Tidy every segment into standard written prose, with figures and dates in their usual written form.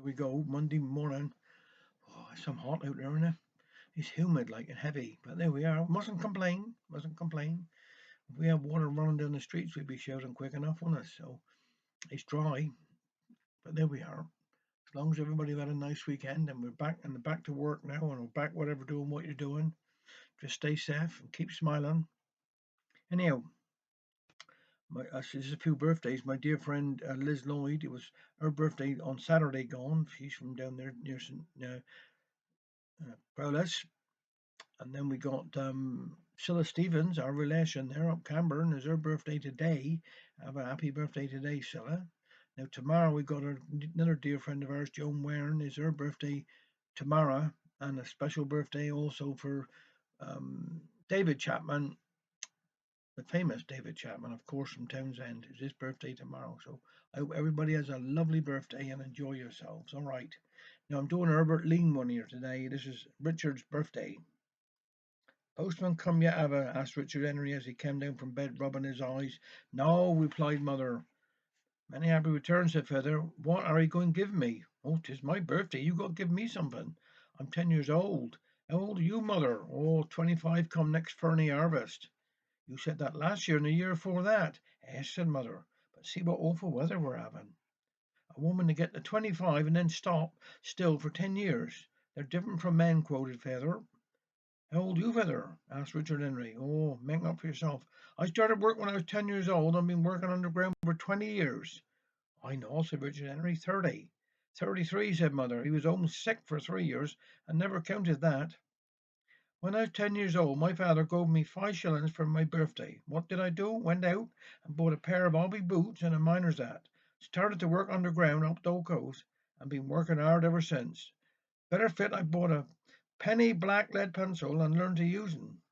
we go, Monday morning. Oh, it's some hot out there, isn't it? It's humid like and heavy, but there we are. Mustn't complain. Mustn't complain. If we had water running down the streets, we'd be shouting quick enough, wouldn't it? So it's dry, but there we are. As long as everybody had a nice weekend and we're back to work now and we're back whatever doing what you're doing, just stay safe and keep smiling. Anyhow, there's a few birthdays. My dear friend Liz Lloyd, it was her birthday on Saturday gone. She's from down there near Prowless. And then we got Scylla Stevens, our relation there up Camborne, is her birthday today. Have a happy birthday today, Scylla. Now tomorrow we got another dear friend of ours, Joan Warren, is her birthday tomorrow, and a special birthday also for David Chapman, the famous David Chapman, of course, from Townsend. It's his birthday tomorrow. So I hope everybody has a lovely birthday and enjoy yourselves. All right. Now I'm doing Herbert Lean one here today. This is Richard's birthday. Postman come yet, Ava? Asked Richard Henry as he came down from bed, rubbing his eyes. No, replied Mother. Many happy returns, said Feather. What are you going to give me? Oh, 'tis my birthday. You got to give me something. I'm 10 years old. How old are you, Mother? Oh, 25 come next Ferny harvest. You said that last year and the year before that. Yes, said Mother. But see what awful weather we're having. A woman to get to 25 and then stop still for 10 years. They're different from men, quoted Feather. How old you, Feather? Asked Richard Henry. Oh, make up for yourself. I started work when I was 10 years old. I've been working underground for 20 years. I know, said Richard Henry. 30. 33, said Mother. He was almost sick for 3 years and never counted that. When I was 10 years old, my father gave me 5 shillings for my birthday. What did I do? Went out and bought a pair of hobby boots and a miner's hat. Started to work underground up Dole Coast and been working hard ever since. Better fit, I bought a penny black lead pencil and learned to use 'em.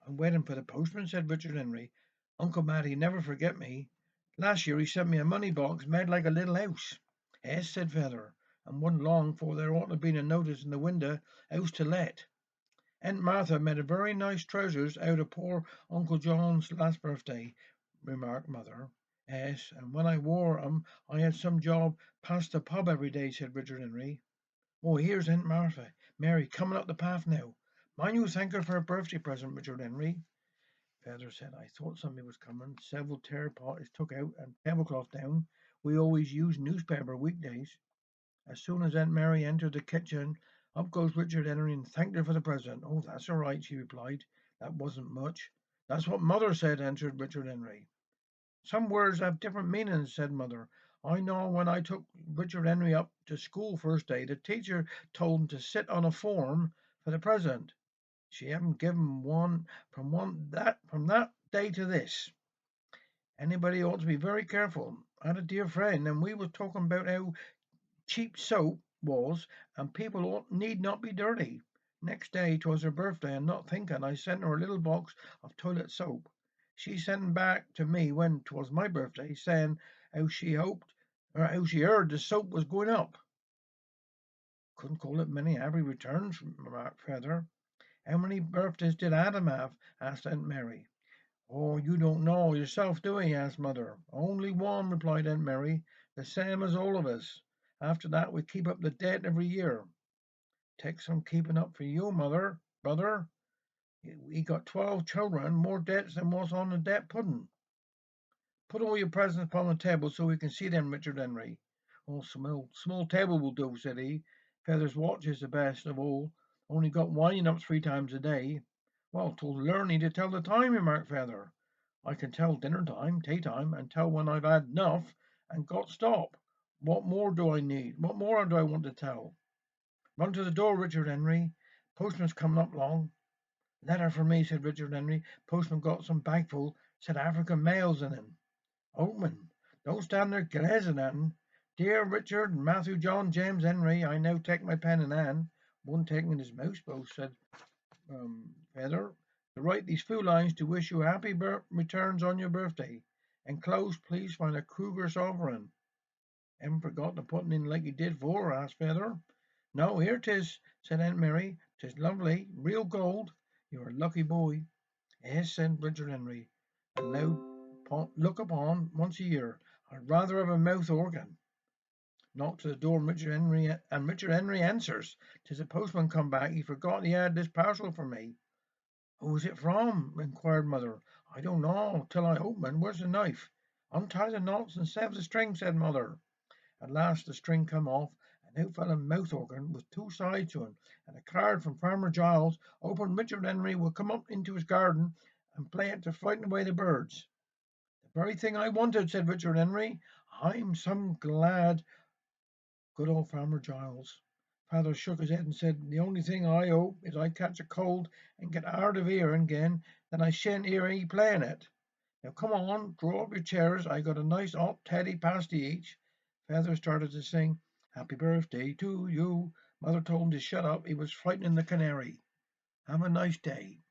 I'm waiting for the postman, said Richard Henry. Uncle Matty never forget me. Last year he sent me a money box made like a little house. Yes, said Feather, and wasn't long for there ought to have been a notice in the window, house to let. Aunt Martha made a very nice trousers out of poor Uncle John's last birthday, remarked Mother. Yes, and when I wore 'em I had some job past the pub every day, said Richard Henry. Oh, here's Aunt Martha, Mary, coming up the path now. Mind you thank her for her birthday present, Richard Henry. Feather said, I thought somebody was coming. Several teapot is took out and tablecloth down. We always use newspaper weekdays. As soon as Aunt Mary entered the kitchen, up goes Richard Henry and thanked her for the present. Oh, that's all right, she replied. That wasn't much. That's what Mother said, answered Richard Henry. Some words have different meanings, said Mother. I know when I took Richard Henry up to school first day, the teacher told him to sit on a form for the present. She haven't given one from that day to this. Anybody ought to be very careful. I had a dear friend, and we was talking about how cheap soap was, and people need not be dirty. Next day 'twas her birthday, and not thinking, I sent her a little box of toilet soap. She sent back to me when 'twas my birthday, saying how she hoped or how she heard the soap was going up. Couldn't call it many happy returns, remarked Feather. How many birthdays did Adam have? Asked Aunt Mary. Oh, you don't know yourself, do you? Asked Mother. Only one, replied Aunt Mary, the same as all of us. After that, we keep up the debt every year. Takes some keeping up for you, mother, brother. We got 12 children, more debts than what's on the debt pudding. Put all your presents upon the table so we can see them, Richard Henry. Oh, small table will do, said he. Feather's watch is the best of all. Only got winding up 3 times a day. Well, 'twill learn ye to tell the time, remarked Feather. I can tell dinner time, tea time, and tell when I've had enough and got stop. What more do I need? What more do I want to tell? Run to the door, Richard Henry. Postman's coming up long. Letter for me, said Richard Henry. Postman got some bagful, said African mails in 'em. Open. Don't stand there gazing at 'em. Dear Richard, Matthew, John, James, Henry, I now take my pen in hand. One taking his mouse both, said Feather, to write these few lines to wish you happy returns on your birthday. Enclosed, please find a Kruger sovereign. Haven't forgot to put it in like you did for, asked Feather. No, here 'tis, said Aunt Mary. 'Tis lovely, real gold. You're a lucky boy. Yes, said Richard Henry. And now look upon once a year. I'd rather have a mouth organ. Knocks at the door, and Richard Henry answers. "'Tis the postman come back. He forgot he had this parcel for me." "Who's it from?" inquired Mother. "I don't know till I open. Where's the knife?" "Untie the knots and save the string," said Mother. At last the string come off, and out fell a mouth organ with two sides to it, and a card from Farmer Giles, hoping Richard Henry would come up into his garden and play it to frighten away the birds. "The very thing I wanted," said Richard Henry. "I'm some glad." Good old Farmer Giles. Father shook his head and said, "The only thing I hope is I catch a cold and get hard of hearing again, then I shan't hear ye playing it. Now come on, draw up your chairs. I got a nice hot teddy pasty each." Father started to sing "Happy Birthday to You." Mother told him to shut up. He was frightening the canary. Have a nice day.